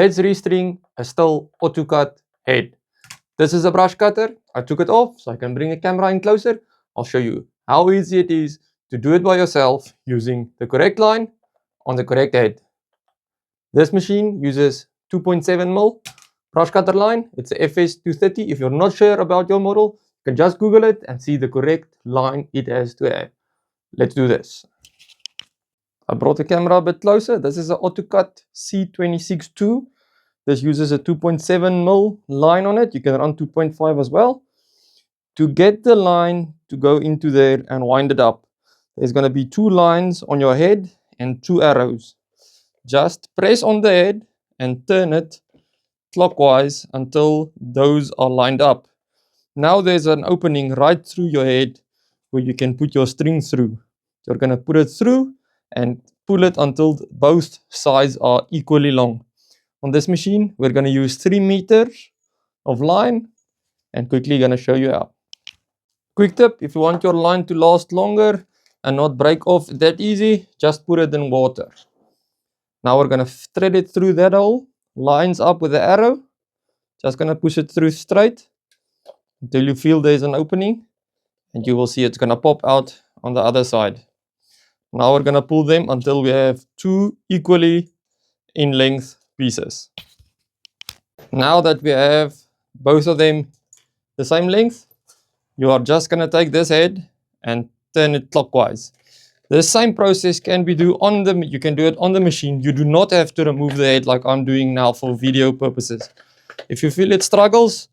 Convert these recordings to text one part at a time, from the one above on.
Let's restring a still AutoCut head. This is a brush cutter. I took it off so I can bring the camera in closer. I'll show you how easy it is to do it by yourself using the correct line on the correct head. This machine uses 2.7mm brush cutter line. It's a FS230. If you're not sure about your model, you can just Google it and see the correct line it has to have. Let's do this. I brought the camera a bit closer. This is an AutoCut C26-2. This uses a 2.7mm line on it. You can run 2.5 as well. To get the line to go into there and wind it up, there's going to be 2 lines on your head and 2 arrows. Just press on the head and turn it clockwise until those are lined up. Now there's an opening right through your head where you can put your string through. You're going to put it through and pull it until both sides are equally long. On this machine, we're going to use 3 meters of line and quickly going to show you how. Quick tip, if you want your line to last longer and not break off that easy, just put it in water. Now we're going to thread it through that hole, lines up with the arrow. Just going to push it through straight until you feel there's an opening, and you will see it's going to pop out on the other side. Now we're going to pull them until we have 2 equally in length pieces. Now that we have both of them the same length, you are just going to take this head and turn it clockwise. The same process can be you can do it on the machine. You do not have to remove the head like I'm doing now for video purposes. If you feel it struggles,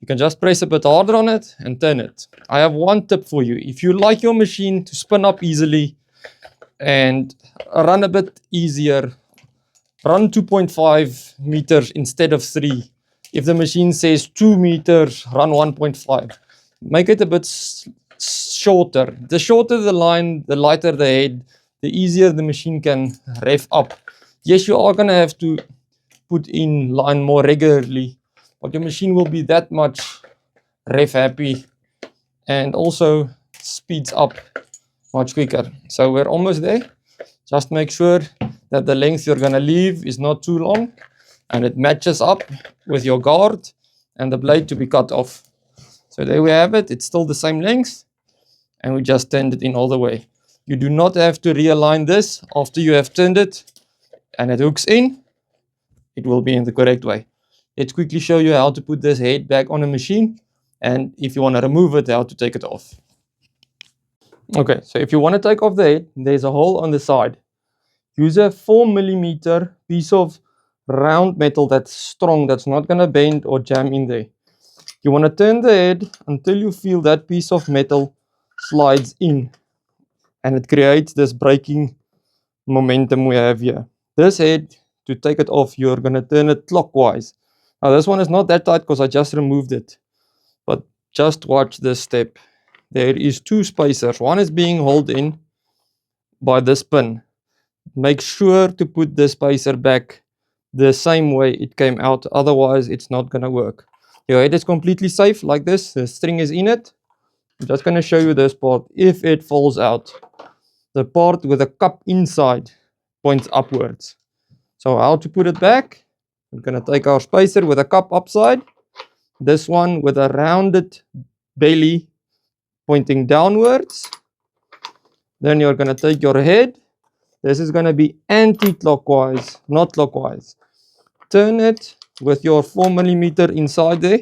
you can just press a bit harder on it and turn it. I have one tip for you. If you like your machine to spin up easily and run a bit easier, run 2.5 meters instead of 3. If the machine says 2 meters, run 1.5. Make it a bit shorter. The shorter the line, the lighter the head, the easier the machine can rev up. Yes, you are going to have to put in line more regularly, but your machine will be that much rev happy and also speeds up much quicker. So we're almost there. Just make sure that the length you're going to leave is not too long and it matches up with your guard and the blade to be cut off. So there we have it. It's still the same length and we just turned it in all the way. You do not have to realign this after you have turned it and it hooks in. It will be in the correct way. Let's quickly show you how to put this head back on a machine, and if you want to remove it, how to take it off. Okay, so if you want to take off the head, there's a hole on the side. Use a 4mm piece of round metal that's strong, that's not going to bend or jam in there. You want to turn the head until you feel that piece of metal slides in and it creates this braking momentum we have here. This head, to take it off, you're going to turn it clockwise. Now this one is not that tight because I just removed it, but just watch this step. There is 2 spacers. One is being held in by this pin. Make sure to put the spacer back the same way it came out, otherwise it's not going to work. Your head is completely safe like this. The string is in it. I'm just going to show you this part. If it falls out, the part with the cup inside points upwards. So how to put it back? We're going to take our spacer with a cup upside. This one with a rounded belly pointing downwards. Then you're going to take your head. This is going to be anti-clockwise, not clockwise. Turn it with your 4mm inside there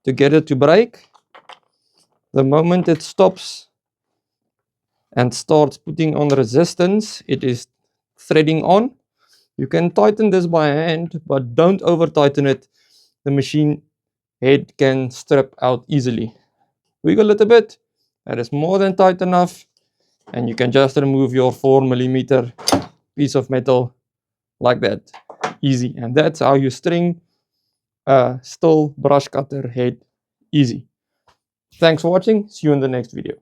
to get it to break. The moment it stops and starts putting on resistance, it is threading on. You can tighten this by hand, but don't over tighten it. The machine head can strip out easily. Wiggle it a bit. That is more than tight enough. And you can just remove your 4mm piece of metal like that. Easy. And that's how you string a still brush cutter head easy. Thanks for watching. See you in the next video.